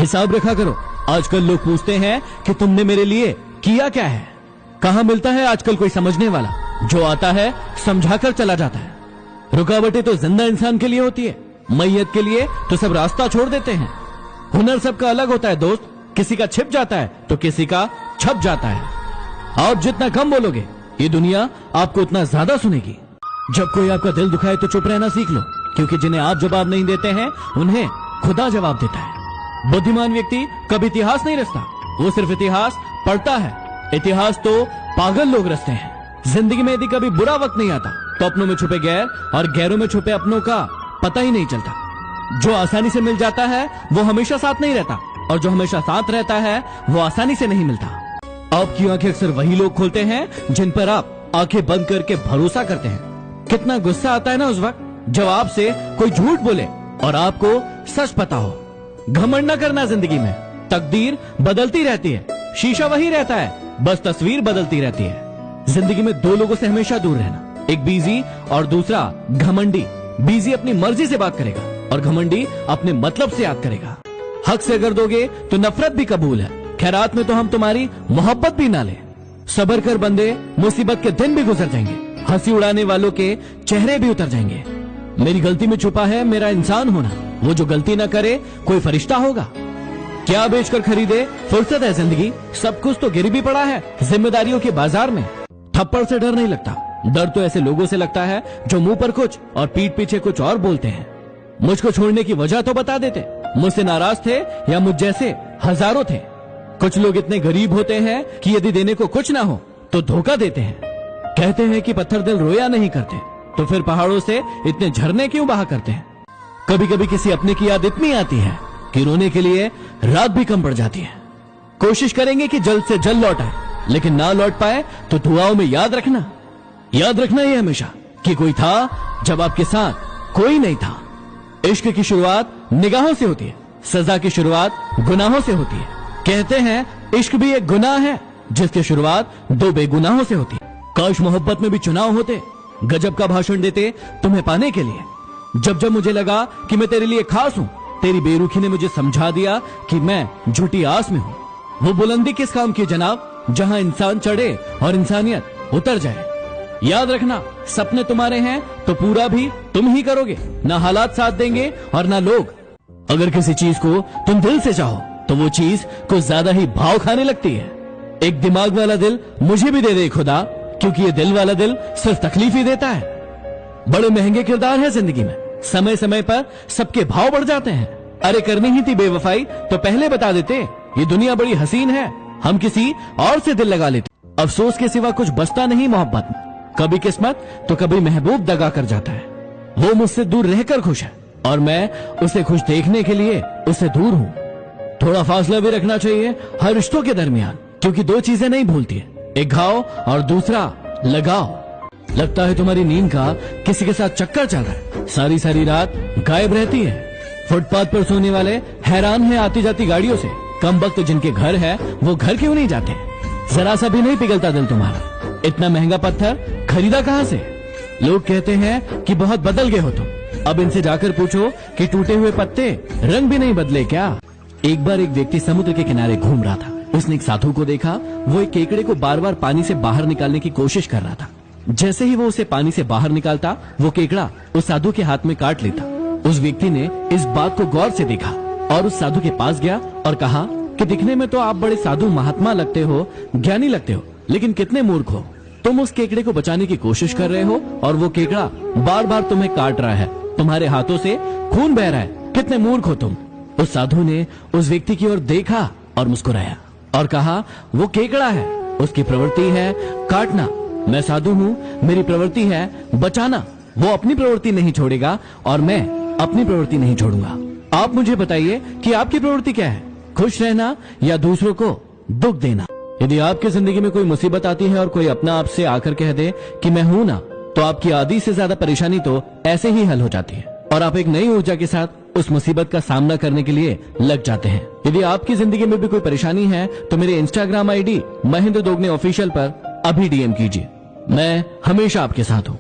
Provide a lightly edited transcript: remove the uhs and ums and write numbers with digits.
हिसाब रखा करो। आजकल लोग पूछते हैं कि तुमने मेरे लिए किया क्या है। कहाँ मिलता है आजकल कोई समझने वाला, जो आता है समझाकर चला जाता है। रुकावटें तो जिंदा इंसान के लिए होती है, मैयत के लिए तो सब रास्ता छोड़ देते हैं। हुनर सबका अलग होता है दोस्त, किसी का छिप जाता है तो किसी का छप जाता है। आप जितना कम बोलोगे ये दुनिया आपको उतना ज्यादा सुनेगी। जब कोई आपका दिल दुखाए तो चुप रहना सीख लो, क्योंकि जिन्हें आप जवाब नहीं देते हैं उन्हें खुदा जवाब देता है। बुद्धिमान व्यक्ति कभी इतिहास नहीं रचता, वो सिर्फ इतिहास पढ़ता है। इतिहास तो पागल लोग रचते हैं। जिंदगी में यदि कभी बुरा वक्त नहीं आता तो अपनों में छुपे गैर और गैरों में छुपे अपनों का पता ही नहीं चलता। जो आसानी से मिल जाता है वो हमेशा साथ नहीं रहता, और जो हमेशा साथ रहता है वो आसानी से नहीं मिलता। आपकी आंखें अक्सर वही लोग खोलते हैं जिन पर आप आंखें बंद करके भरोसा करते हैं। कितना गुस्सा आता है ना उस वक्त जब आपसे कोई झूठ बोले और आपको सच पता हो। घमंड न करना जिंदगी में, तकदीर बदलती रहती है, शीशा वही रहता है, बस तस्वीर बदलती रहती है। जिंदगी में दो लोगों से हमेशा दूर रहना, एक बीजी और दूसरा घमंडी। बीजी अपनी मर्जी से बात करेगा और घमंडी अपने मतलब से याद करेगा। हक से अगर दोगे तो नफरत भी कबूल है, खैरात में तो हम तुम्हारी मोहब्बत भी ना ले। सबर कर बंदे, मुसीबत के दिन भी गुजर जाएंगे, हंसी उड़ाने वालों के चेहरे भी उतर जाएंगे। मेरी गलती में छुपा है मेरा इंसान होना, वो जो गलती ना करे कोई फरिश्ता होगा। क्या बेचकर खरीदे, फुर्सत है जिंदगी, सब कुछ तो गिर भी पड़ा है जिम्मेदारियों के बाजार में। थप्पड़ से डर नहीं लगता, डर तो ऐसे लोगों से लगता है जो मुंह पर कुछ और पीठ पीछे कुछ और बोलते हैं। मुझको छोड़ने की वजह तो बता देते, मुझसे नाराज थे या मुझ जैसे हजारों थे। कुछ लोग इतने गरीब होते हैं कि यदि देने को कुछ ना हो तो धोखा देते हैं। कहते हैं कि पत्थर दिल रोया नहीं करते, तो फिर पहाड़ों से इतने झरने क्यों बहा करते हैं। कभी कभी किसी अपने की याद इतनी आती है कि रोने के लिए रात भी कम पड़ जाती है। कोशिश करेंगे कि जल्द से जल्द लौट आए, लेकिन ना लौट पाए तो दुआओं में याद रखना ये हमेशा कि कोई था जब आपके साथ कोई नहीं था। इश्क की शुरुआत निगाहों से होती है, सजा की शुरुआत गुनाहों से होती है। कहते हैं इश्क भी एक गुनाह है जिसकी शुरुआत दो बेगुनाहों से होती है। काश मोहब्बत में भी चुनाव होते, गजब का भाषण देते तुम्हें पाने के लिए। जब जब मुझे लगा कि मैं तेरे लिए खास हूँ, तेरी बेरुखी ने मुझे समझा दिया कि मैं झूठी आस में हूँ। वो बुलंदी किस काम की जनाब, जहाँ इंसान चढ़े और इंसानियत उतर जाए। याद रखना, सपने तुम्हारे हैं तो पूरा भी तुम ही करोगे, ना हालात साथ देंगे और ना लोग। अगर किसी चीज को तुम दिल से चाहो तो वो चीज कुछ ज्यादा ही भाव खाने लगती है। एक दिमाग वाला दिल मुझे भी दे दे खुदा, क्योंकि ये दिल वाला दिल सिर्फ तकलीफ ही देता है। बड़े महंगे किरदार है जिंदगी में, समय समय पर सबके भाव बढ़ जाते हैं। अरे करनी ही थी बेवफाई तो पहले बता देते, ये दुनिया बड़ी हसीन है, हम किसी और से दिल लगा लेते। अफसोस के सिवा कुछ बचता नहीं मोहब्बत में, कभी किस्मत तो कभी महबूब दगा कर जाता है। वो मुझसे दूर रहकर खुश है और मैं उसे खुश देखने के लिए उससे दूर हूँ। थोड़ा फासला भी रखना चाहिए हर रिश्तों के दरमियान, क्योंकि दो चीजें नहीं भूलती है, एक घाव और दूसरा लगाव। लगता है तुम्हारी नींद का किसी के साथ चक्कर चल रहा है, सारी सारी रात गायब रहती है। फुटपाथ पर सोने वाले हैरान हैं आती जाती गाड़ियों से, कम वक्त जिनके घर है वो घर क्यों नहीं जाते। जरा सा भी नहीं पिघलता दिल तुम्हारा, इतना महंगा पत्थर खरीदा कहाँ से। लोग कहते हैं कि बहुत बदल गए हो तुम, अब इनसे जाकर पूछो कि टूटे हुए पत्ते रंग भी नहीं बदले क्या। एक बार एक व्यक्ति समुद्र के किनारे घूम रहा था, उसने एक साधु को देखा, वो एक केकड़े को बार बार पानी से बाहर निकालने की कोशिश कर रहा था। जैसे ही वो उसे पानी से बाहर निकालता, वो केकड़ा उस साधु के हाथ में काट लेता। उस व्यक्ति ने इस बात को गौर से देखा और उस साधु के पास गया और कहा कि दिखने में तो आप बड़े साधु महात्मा लगते हो, ज्ञानी लगते हो, लेकिन कितने मूर्ख हो। तुम उस केकड़े को बचाने की कोशिश कर रहे हो और वो केकड़ा बार बार तुम्हें काट रहा है, तुम्हारे हाथों से खून बह रहा है, कितने मूर्ख हो तुम। उस साधु ने उस व्यक्ति की ओर देखा और मुस्कुराया और कहा वो केकड़ा है, उसकी प्रवृत्ति है काटना, मैं साधु हूँ, मेरी प्रवृत्ति है बचाना। वो अपनी प्रवृत्ति नहीं छोड़ेगा और मैं अपनी प्रवृत्ति नहीं छोड़ूंगा। आप मुझे बताइए कि आपकी प्रवृत्ति क्या है, खुश रहना या दूसरों को दुख देना। यदि आपकी जिंदगी में कोई मुसीबत आती है और कोई अपना आपसे आकर कह दे कि मैं हूं ना, तो आपकी आधी से ज्यादा परेशानी तो ऐसे ही हल हो जाती है और आप एक नई ऊर्जा के साथ उस मुसीबत का सामना करने के लिए लग जाते हैं। यदि आपकी जिंदगी में भी कोई परेशानी है तो मेरे Instagram ID Mahendra Dogne official पर अभी डीएम कीजिए, मैं हमेशा आपके साथ हूँ।